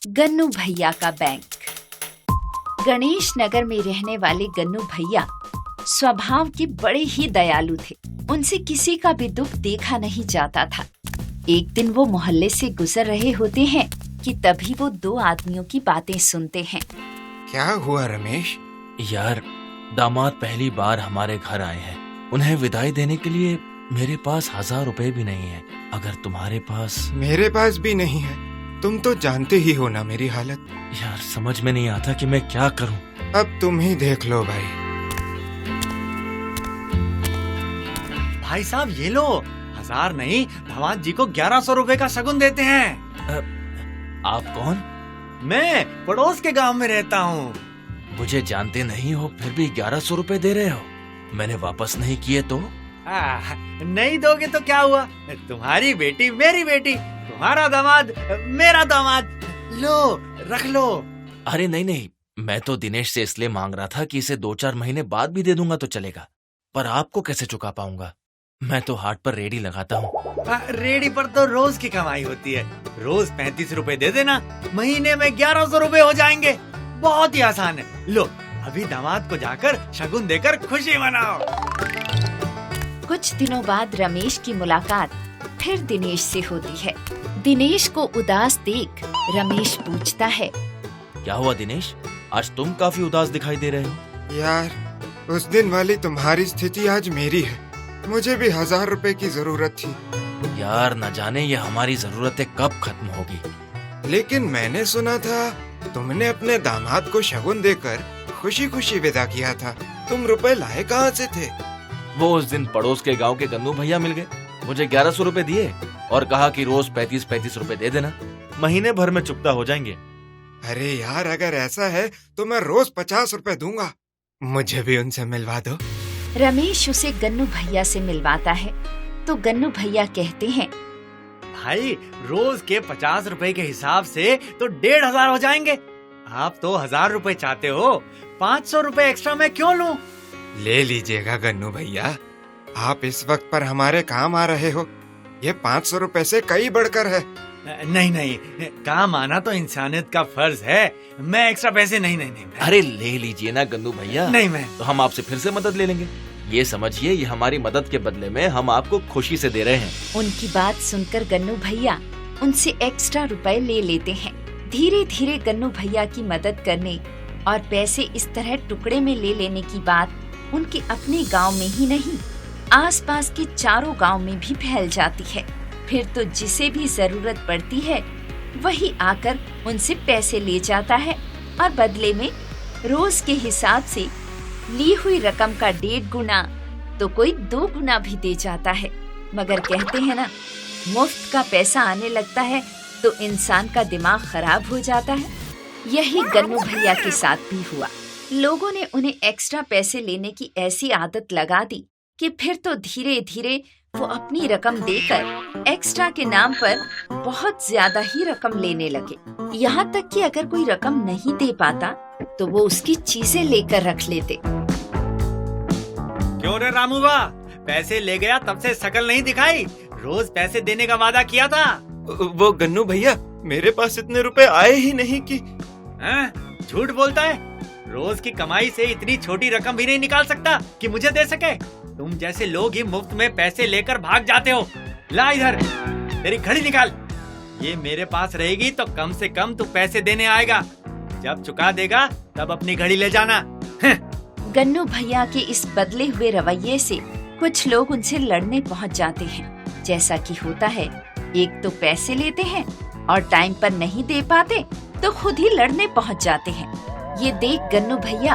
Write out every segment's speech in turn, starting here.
गन्नू भैया का बैंक। गणेश नगर में रहने वाले गन्नू भैया स्वभाव के बड़े ही दयालु थे। उनसे किसी का भी दुख देखा नहीं जाता था। एक दिन वो मोहल्ले से गुजर रहे होते हैं कि तभी वो दो आदमियों की बातें सुनते हैं। क्या हुआ रमेश? यार, दामाद पहली बार हमारे घर आए हैं। उन्हें विदाई देने के लिए मेरे पास 1000 रुपए भी नहीं है। अगर तुम्हारे पास। मेरे पास भी नहीं है। तुम तो जानते ही हो ना मेरी हालत। यार, समझ में नहीं आता कि मैं क्या करूं। अब तुम ही देख लो भाई। भाई साहब ये लो, 1000 नहीं, दामाद जी को 1100 रुपए का शगुन देते हैं। आप कौन? मैं पड़ोस के गांव में रहता हूँ। मुझे जानते नहीं हो फिर भी 1100 रुपए दे रहे हो। मैंने वापस नहीं किए तो? नहीं दोगे तो क्या हुआ? तुम्हारी बेटी मेरी बेटी, तुम्हारा दामाद मेरा दामाद। लो, रख लो। अरे नहीं, मैं तो दिनेश से इसलिए मांग रहा था कि इसे 2-4 महीने बाद भी दे दूंगा तो चलेगा, पर आपको कैसे चुका पाऊंगा? मैं तो हाट पर रेडी लगाता हूँ। रेडी पर तो रोज की कमाई होती है। रोज 35 रुपए दे देना, महीने में 1100 रुपए हो जाएंगे। बहुत ही आसान है। लो, अभी दामाद को जाकर शगुन देकर खुशी मनाओ। कुछ दिनों बाद रमेश की मुलाकात फिर दिनेश से होती है। दिनेश को उदास देख रमेश पूछता है, क्या हुआ दिनेश? आज तुम काफी उदास दिखाई दे रहे हो। यार, उस दिन वाली तुम्हारी स्थिति आज मेरी है। मुझे भी 1000 रुपए की जरूरत थी। यार, न जाने ये हमारी जरूरतें कब खत्म होगी। लेकिन मैंने सुना था तुमने अपने दामाद को शगुन देकर खुशी खुशी विदा किया था। तुम रुपए लाए कहाँ से थे? वो उस दिन पड़ोस के गांव के गन्नू भैया मिल गए। मुझे 1100 रुपए दिए और कहा कि रोज 35-35 रुपए दे देना, महीने भर में चुकता हो जाएंगे। अरे यार, अगर ऐसा है तो मैं रोज 50 रुपए दूंगा। मुझे भी उनसे मिलवा दो। रमेश उसे गन्नू भैया से मिलवाता है तो गन्नू भैया कहते हैं, भाई रोज के 50 रुपए के हिसाब से तो 1500 हो जाएंगे। आप तो 1000 रुपए चाहते हो, 500 रुपए एक्स्ट्रा मैं क्यों लूं? ले लीजिएगा गन्नू भैया, आप इस वक्त पर हमारे काम आ रहे हो। ये 500 रुपए से कई बढ़कर है। नहीं, काम आना तो इंसानियत का फर्ज है। मैं एक्स्ट्रा पैसे नहीं। अरे ले लीजिए ना गन्नू भैया। नहीं, मैं तो हम आपसे फिर से मदद ले लेंगे। ये समझिए, ये हमारी मदद के बदले में हम आपको खुशी से दे रहे हैं। उनकी बात सुनकर गन्नू भैया उनसे एक्स्ट्रा रुपए ले लेते हैं। धीरे धीरे गन्नू भैया की मदद करने और पैसे इस तरह टुकड़े में ले लेने की बात उनके अपने गांव में ही नहीं, आसपास के चारों गांव में भी फैल जाती है। फिर तो जिसे भी जरूरत पड़ती है वही आकर उनसे पैसे ले जाता है और बदले में रोज के हिसाब से ली हुई रकम का 1.5 गुना तो कोई 2 गुना भी दे जाता है। मगर कहते हैं ना, मुफ्त का पैसा आने लगता है तो इंसान का दिमाग खराब हो जाता है। यही गन्नू भैया के साथ भी हुआ। लोगों ने उन्हें एक्स्ट्रा पैसे लेने की ऐसी आदत लगा दी कि फिर तो धीरे धीरे वो अपनी रकम देकर एक्स्ट्रा के नाम पर बहुत ज्यादा ही रकम लेने लगे। यहाँ तक कि अगर कोई रकम नहीं दे पाता तो वो उसकी चीजें लेकर रख लेते। क्यों रे रामूबा, पैसे ले गया तब से शकल नहीं दिखाई। रोज पैसे देने का वादा किया था। वो गन्नू भैया, मेरे पास इतने रुपए आए ही नहीं कि। झूठ बोलता है। रोज की कमाई से इतनी छोटी रकम भी नहीं निकाल सकता कि मुझे दे सके। तुम जैसे लोग ही मुफ्त में पैसे लेकर भाग जाते हो। ला इधर, तेरी घड़ी निकाल। ये मेरे पास रहेगी तो कम से कम तू पैसे देने आएगा। जब चुका देगा तब अपनी घड़ी ले जाना। गन्नू भैया के इस बदले हुए रवैये से कुछ लोग उनसे लड़ने पहुंच जाते हैं। जैसा कि होता है, एक तो पैसे लेते हैं और टाइम पर नहीं दे पाते तो खुद ही लड़ने पहुंच जाते हैं। ये देख गन्नू भैया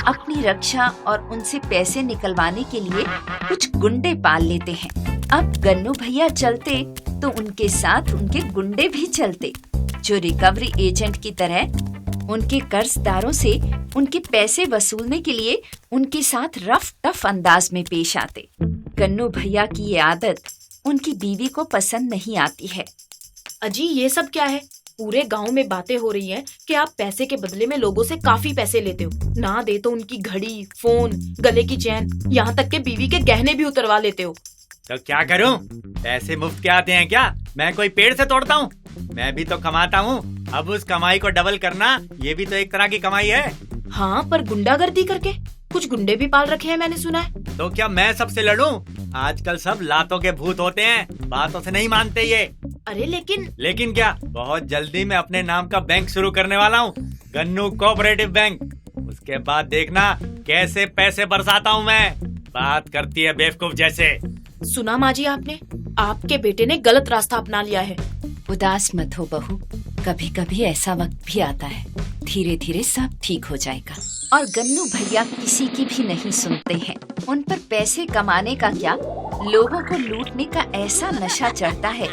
अपनी रक्षा और उनसे पैसे निकलवाने के लिए कुछ गुंडे पाल लेते हैं। अब गन्नू भैया चलते तो उनके साथ उनके गुंडे भी चलते, जो रिकवरी एजेंट की तरह उनके कर्जदारों से उनके पैसे वसूलने के लिए उनके साथ रफ टफ अंदाज में पेश आते। गन्नू भैया की ये आदत उनकी बीवी को पसंद नहीं आती है। अजी, ये सब क्या है? पूरे गांव में बातें हो रही हैं कि आप पैसे के बदले में लोगों से काफी पैसे लेते हो। ना दे तो उनकी घड़ी, फोन, गले की चैन, यहाँ तक के बीवी के गहने भी उतरवा लेते हो। तो क्या करूं? पैसे मुफ्त के आते हैं क्या? मैं कोई पेड़ से तोड़ता हूँ? मैं भी तो कमाता हूँ, अब उस कमाई को डबल करना ये भी तो एक तरह की कमाई है। हाँ, पर गुंडागर्दी करके कुछ गुंडे भी पाल रखे हैं, मैंने सुना है। तो क्या मैं सबसे लड़ूं? आजकल सब लातों के भूत होते हैं, बातों से नहीं मानते ये। अरे लेकिन क्या, बहुत जल्दी मैं अपने नाम का बैंक शुरू करने वाला हूँ, गन्नू कोऑपरेटिव बैंक। उसके बाद देखना कैसे पैसे बरसाता हूँ मैं। बात करती है बेवकूफ जैसे। सुना माँ जी आपने, आपके बेटे ने गलत रास्ता अपना लिया है। उदास मत हो बहू, कभी कभी ऐसा वक्त भी आता है, धीरे धीरे सब ठीक हो जाएगा। और गन्नू भैया किसी की भी नहीं सुनते हैं। उन पर पैसे कमाने का क्या, लोगों को लूटने का ऐसा नशा चढ़ता है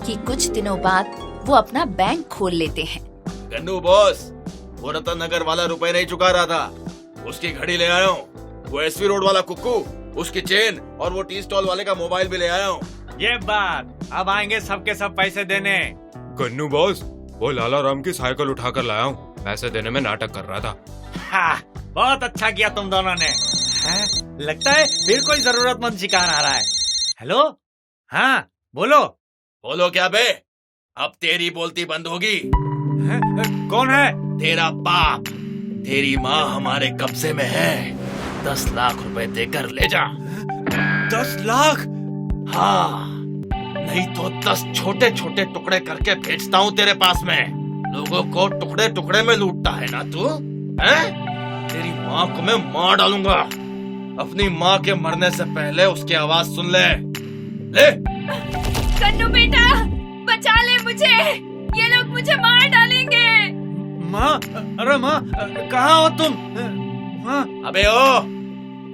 कि कुछ दिनों बाद वो अपना बैंक खोल लेते हैं। गन्नू बॉस, वो रतन नगर वाला रुपए नहीं चुका रहा था, उसकी घड़ी ले आया हूँ। वो एसवी रोड वाला कुक्कू, उसकी चेन और वो टी स्टॉल वाले का मोबाइल भी ले आया हूँ। ये बात, अब आएंगे सबके सब पैसे देने। गन्नू बॉस, वो लाला राम की साइकिल उठाकर लाया हूँ, पैसे देने में नाटक कर रहा था। हाँ, बहुत अच्छा किया तुम दोनों ने। लगता है फिर कोई जरूरतमंद शिकार आ रहा है। हेलो, हाँ बोलो। बोलो क्या बे, अब तेरी बोलती बंद होगी। कौन है? तेरा बाप। तेरी माँ हमारे कब्जे में है, 10 लाख रुपए देकर ले जा। 10 लाख? हाँ, नहीं तो 10 छोटे छोटे टुकड़े करके भेजता हूँ तेरे पास में। लोगों को टुकड़े टुकड़े में लूटता है ना तू, हैं? तेरी माँ को मैं मार डालूंगा। अपनी माँ के मरने से पहले उसकी आवाज सुन ले। ले गन्नू बेटा, बचा ले मुझे, ये लोग मुझे मार डालेंगे। माँ, अरे माँ, कहाँ हो तुम? माँ, अबे ओ,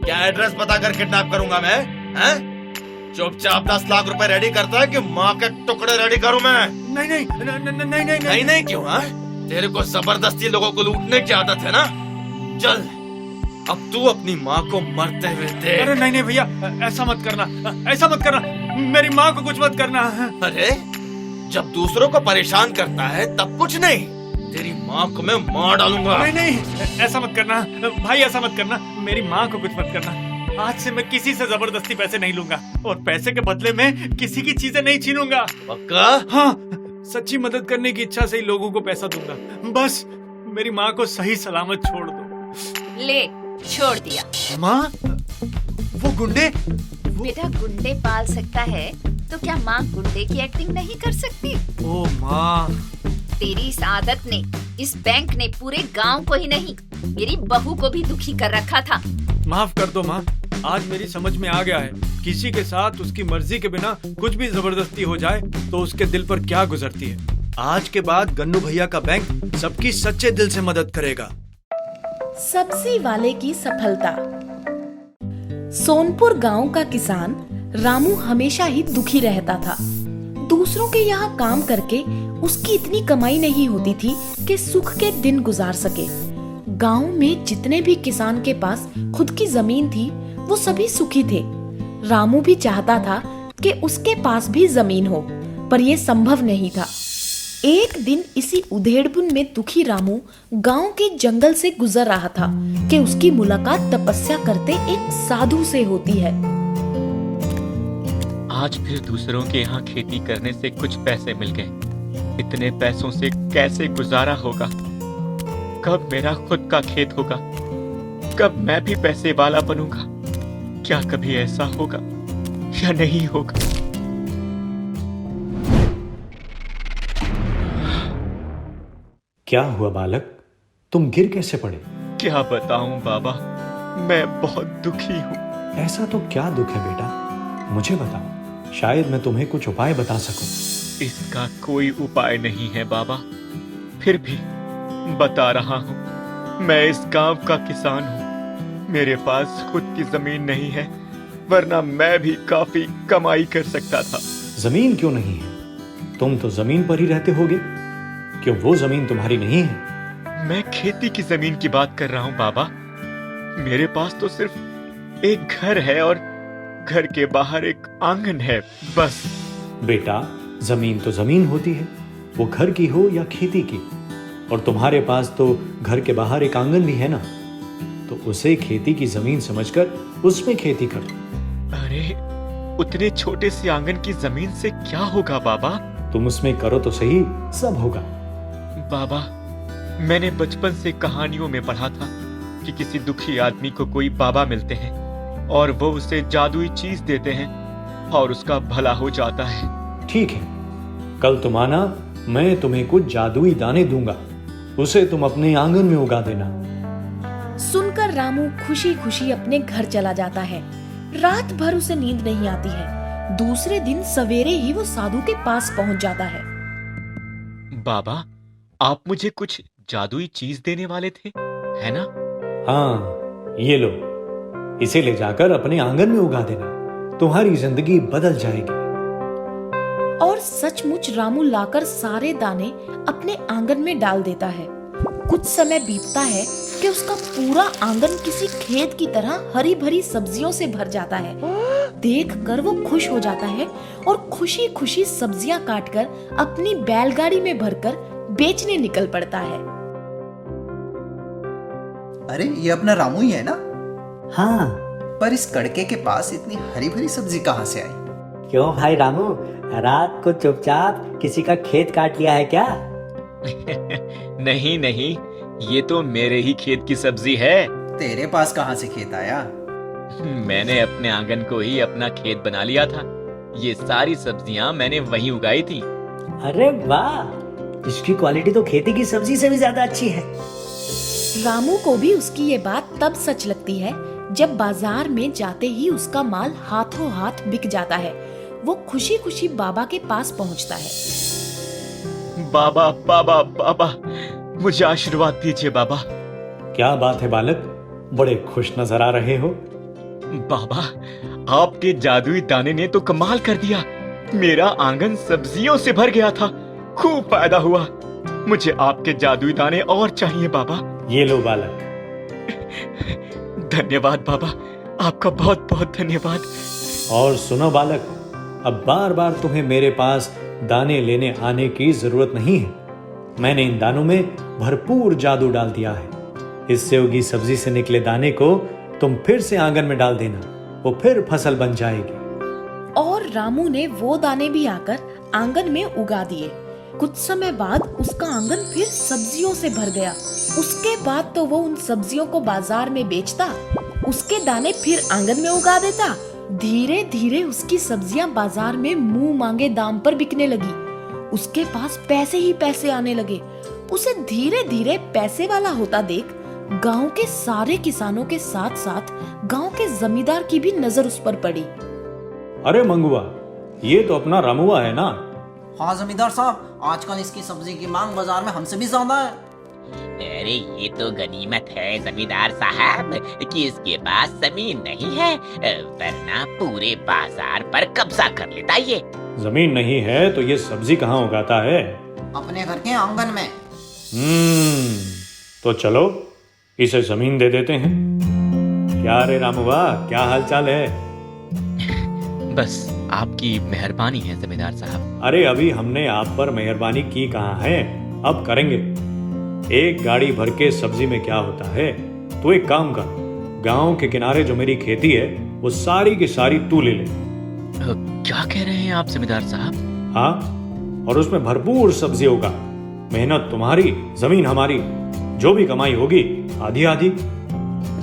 क्या एड्रेस बता कर किडनैप करूंगा मैं, हैं? चुपचाप 10 लाख रुपए रेडी करता है कि माँ के टुकड़े रेडी करूं मैं? नहीं नहीं क्यों? हाँ, तेरे को जबरदस्ती लोगों को लूटने की आदत है ना। चल, अब तू अपनी माँ को मरते हुए देख। अरे नहीं भैया, ऐसा मत करना, ऐसा मत करना, मेरी माँ को कुछ मत करना। अरे, जब दूसरों को परेशान करता है तब कुछ नहीं, तेरी माँ को मैं मार डालूंगा। नहीं, ऐसा मत करना भाई, ऐसा मत करना, मेरी माँ को कुछ मत करना। आज से मैं किसी से जबरदस्ती पैसे नहीं लूंगा और पैसे के बदले में किसी की चीजें नहीं छीनूंगा। पक्का? हाँ, सच्ची मदद करने की इच्छा से ही लोगों को पैसा दूंगा। बस मेरी माँ को सही सलामत छोड़ दो। ले, छोड़ दिया। माँ, वो गुंडे? बेटा, गुंडे पाल सकता है तो क्या माँ गुंडे की एक्टिंग नहीं कर सकती? ओ माँ, तेरी इस आदत ने, इस बैंक ने पूरे गांव को ही नहीं, मेरी बहू को भी दुखी कर रखा था। माफ कर दो माँ, आज मेरी समझ में आ गया है, किसी के साथ उसकी मर्जी के बिना कुछ भी जबरदस्ती हो जाए तो उसके दिल पर क्या गुजरती है। आज के बाद गन्नू भैया का बैंक सबकी सच्चे दिल से मदद करेगा। सब्जी वाले की सफलता। सोनपुर गांव का किसान रामू हमेशा ही दुखी रहता था। दूसरों के यहाँ काम करके उसकी इतनी कमाई नहीं होती थी कि सुख के दिन गुजार सके। गांव में जितने भी किसान के पास खुद की जमीन थी वो सभी सुखी थे। रामू भी चाहता था कि उसके पास भी जमीन हो, पर यह संभव नहीं था। एक दिन इसी उधेड़पुन में दुखी रामू गांव के जंगल से गुजर रहा था कि उसकी मुलाकात तपस्या करते एक साधु से होती है। आज फिर दूसरों के यहाँ खेती करने से कुछ पैसे मिल गए। इतने पैसों से कैसे गुजारा होगा? कब मेरा खुद का खेत होगा? कब मैं भी पैसे वाला बनूंगा? क्या कभी ऐसा होगा या नहीं होगा? क्या हुआ बालक, तुम गिर कैसे पड़े? क्या बताऊं बाबा, मैं बहुत दुखी हूँ। ऐसा तो क्या दुख है बेटा, मुझे बताओ, शायद मैं तुम्हें कुछ उपाय बता सकूं। इसका कोई उपाय नहीं है बाबा, फिर भी बता रहा हूँ। मैं इस गांव का किसान हूँ, मेरे पास खुद की जमीन नहीं है, वरना मैं भी काफी कमाई कर सकता था। जमीन क्यों नहीं है? तुम तो जमीन पर ही रहते होगे, क्यों वो जमीन तुम्हारी नहीं है? मैं खेती की जमीन की बात कर रहा हूँ बाबा। मेरे पास तो सिर्फ एक घर है और घर के बाहर एक आंगन है, बस। बेटा, जमीन तो जमीन होती है, वो घर की हो या खेती की। और तुम्हारे पास तो घर के बाहर एक आंगन भी है ना, तो उसे खेती की जमीन समझकर उसमें खेती करो। अरे, उतने छोटे से आंगन की जमीन से क्या होगा बाबा? तुम उसमें करो तो सही, सब होगा। बाबा, मैंने बचपन से कहानियों में पढ़ा था कि किसी दुखी आदमी को कोई बाबा मिलते हैं और वो उसे जादुई चीज देते हैं और उसका भला हो जाता है। ठीक है, कल तुम आना, मैं तुम्हें कुछ जादुई दाने दूंगा, उसे तुम अपने आंगन में उगा देना। सुनकर रामू खुशी खुशी अपने घर चला जाता है। रात भर उसे नींद नहीं आती है। दूसरे दिन सवेरे ही वो साधु के पास पहुंच जाता है। बाबा, आप मुझे कुछ जादुई चीज देने वाले थे, है ना? हाँ, ये लो, इसे ले जाकर अपने आंगन में उगा देना, तुम्हारी जिंदगी बदल जाएगी। और सचमुच रामू लाकर सारे दाने अपने आंगन में डाल देता है। कुछ समय बीतता है कि उसका पूरा आंगन किसी खेत की तरह हरी भरी सब्जियों से भर जाता है। देखकर वो खुश हो जाता है और खुशी खुशी सब्जियां काटकर अपनी बैलगाड़ी में भरकर बेचने निकल पड़ता है। अरे ये अपना रामू ही है ना? हाँ। पर इस कड़के के पास इतनी हरी भरी सब्जी कहाँ से आई? क्यों भाई रामू, रात को चुपचाप किसी का खेत काट लिया है क्या? नहीं नहीं, ये तो मेरे ही खेत की सब्जी है। तेरे पास कहाँ से खेत आया? मैंने अपने आंगन को ही अपना खेत बना लिया था। ये सारी सब्जियां मैंने वहीं उगाई थी। अरे वाह, इसकी क्वालिटी तो खेती की सब्जी से भी ज्यादा अच्छी है। रामू को भी उसकी ये बात तब सच लगती है जब बाजार में जाते ही उसका माल हाथों हाथ बिक जाता है। वो खुशी खुशी बाबा के पास पहुंचता है। बाबा बाबा बाबा, मुझे आशीर्वाद दीजिए बाबा। क्या बात है बालक, बड़े खुश नजर आ रहे हो। बाबा, आपके जादुई दाने ने तो कमाल कर दिया। मेरा आंगन सब्जियों से भर गया था, खूब फायदा हुआ। मुझे आपके जादुई दाने और चाहिए बाबा। ये लो बालक। धन्यवाद बाबा, आपका बहुत बहुत धन्यवाद। और सुनो बालक, अब बार बार तुम्हें मेरे पास दाने लेने आने की जरूरत नहीं है। मैंने इन दानों में भरपूर जादू डाल दिया है। इससे उगी सब्जी से निकले दाने को तुम फिर से आंगन में डाल देना, वो फिर फसल बन जाएगी। और रामू ने वो दाने भी आकर आंगन में उगा दिए। कुछ समय बाद उसका आंगन फिर सब्जियों से भर गया। उसके बाद तो वो उन सब्जियों को बाजार में बेचता, उसके दाने फिर आंगन में उगा देता। धीरे धीरे उसकी सब्जियां बाजार में मुंह मांगे दाम पर बिकने लगी। उसके पास पैसे ही पैसे आने लगे। उसे धीरे धीरे पैसे वाला होता देख गांव के सारे किसानों के साथ साथ गांव के जमींदार की भी नजर उस पर पड़ी। अरे मंगुआ, ये तो अपना रामुआ है ना? हाँ जमींदार साहब, आजकल इसकी सब्जी की मांग बाजार में हमसे भी ज्यादा है। अरे ये तो गनीमत है जमींदार साहब कि इसके पास जमीन नहीं है, वरना पूरे बाजार पर कब्जा कर लेता ये। जमीन नहीं है तो ये सब्जी कहाँ उगाता है? अपने घर के आंगन में। तो चलो इसे जमीन दे देते हैं। क्या रे रामुआ, क्या हालचाल है? बस आपकी मेहरबानी है जमींदार साहब। अरे अभी हमने आप पर मेहरबानी की कहाँ है, अब करेंगे। एक गाड़ी भर के सब्जी में क्या होता है, तो एक काम कर, गांव के किनारे जो मेरी खेती है वो सारी की सारी तू ले ले। क्या कह रहे हैं आप जमींदार साहब? हाँ, और उसमें भरपूर सब्जी होगा। मेहनत तुम्हारी, जमीन हमारी, जो भी कमाई होगी आधी आधी।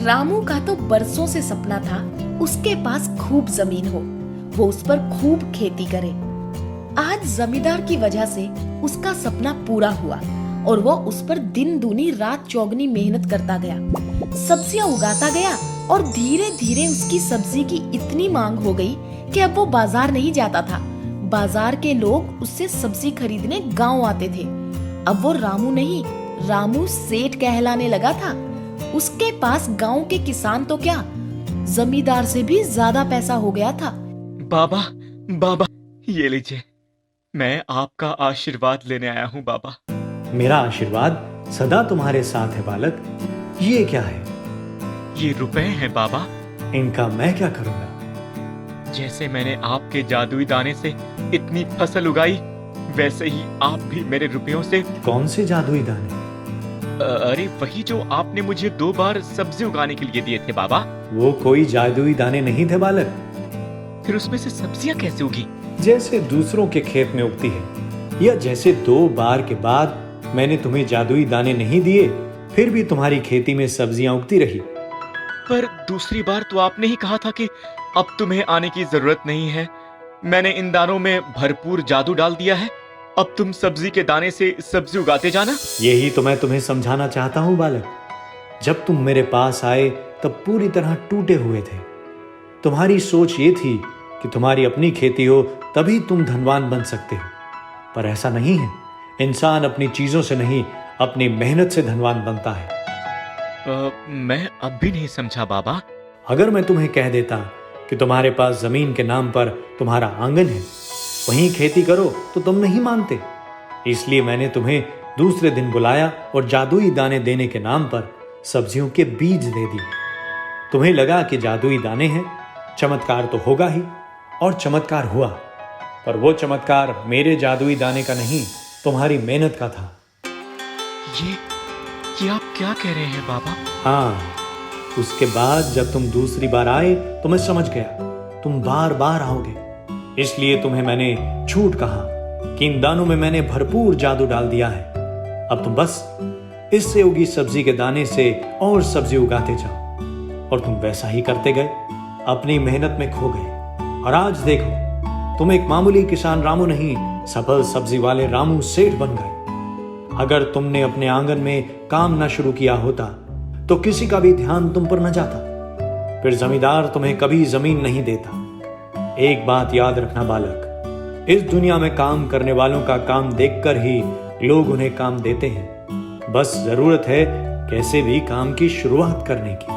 रामू का तो बरसों से सपना था उसके पास खूब जमीन हो, वो उस पर खूब खेती करे। आज जमींदार की वजह से उसका सपना पूरा हुआ और वो उस पर दिन दूनी रात चौगनी मेहनत करता गया, सब्जियां उगाता गया और धीरे धीरे उसकी सब्जी की इतनी मांग हो गई कि अब वो बाजार नहीं जाता था। बाजार के लोग उससे सब्जी खरीदने गांव आते थे। अब वो रामू नहीं, रामू सेठ कहलाने लगा था। उसके पास गांव के किसान तो क्या, जमींदार से भी ज्यादा पैसा हो गया था। बाबा बाबा, ये लीजिए, मैं आपका आशीर्वाद लेने आया हूँ बाबा। मेरा आशीर्वाद सदा तुम्हारे साथ है बालक। ये क्या है? ये रुपए हैं बाबा। इनका मैं क्या करूंगा? जैसे मैंने आपके जादुई दाने से इतनी फसल उगाई, वैसे ही आप भी मेरे रुपयों से। कौन से जादुई दाने? अरे वही जो आपने मुझे 2 बार सब्जी उगाने के लिए दिए थे बाबा। वो कोई जादुई दाने नहीं थे बालक। फिर उसमें से सब्जियां कैसे उगी? जैसे दूसरों के खेत में उगती है, या जैसे 2 बार के बाद मैंने तुम्हें जादुई दाने नहीं दिए, फिर भी तुम्हारी खेती में सब्जियां उगती रही। पर दूसरी बार तो आपने ही कहा था कि अब तुम्हें आने की जरूरत नहीं है। मैंने इन दानों में भरपूर जादू डाल दिया है। अब तुम सब्जी के दाने से सब्जी उगाते जाना। यही तो मैं तुम्हें समझाना चाहता हूं बालक। जब तुम मेरे पास आए तब पूरी तरह टूटे हुए थे। तुम्हारी सोच ये थी कि तुम्हारी अपनी खेती हो तभी तुम धनवान बन सकते हो, पर ऐसा नहीं है। इंसान अपनी चीजों से नहीं, अपनी मेहनत से धनवान बनता है। मैं अब भी नहीं समझा बाबा। अगर मैं तुम्हें कह देता कि तुम्हारे पास जमीन के नाम पर तुम्हारा आंगन है, वहीं खेती करो, तो तुम नहीं मानते। इसलिए मैंने तुम्हें दूसरे दिन बुलाया और जादुई दाने देने के नाम पर सब्जियों के बीज दे दिए। तुम्हें लगा कि जादुई दाने हैं, चमत्कार तो होगा ही, और चमत्कार हुआ। पर वो चमत्कार मेरे जादुई दाने का नहीं, तुम्हारी मेहनत का था। ये आप क्या कह रहे हैं बाबा? हाँ, उसके बाद जब तुम दूसरी बार आए तो मैं समझ गया तुम बार बार आओगे। इसलिए तुम्हें मैंने झूठ कहा कि इन दानों में मैंने भरपूर जादू डाल दिया है। अब तुम बस इससे उगी सब्जी के दाने से और सब्जी उगाते जाओ। और तुम वैसा ही करते गए, अपनी मेहनत में खो गए। और आज देखो, तुम एक मामूली किसान रामू नहीं, सफल सब्जी वाले रामू सेठ बन गए। अगर तुमने अपने आंगन में काम ना शुरू किया होता तो किसी का भी ध्यान तुम पर न जाता। फिर जमींदार तुम्हें कभी जमीन नहीं देता। एक बात याद रखना बालक, इस दुनिया में काम करने वालों का काम देखकर ही लोग उन्हें काम देते हैं। बस जरूरत है कैसे भी काम की शुरुआत करने की।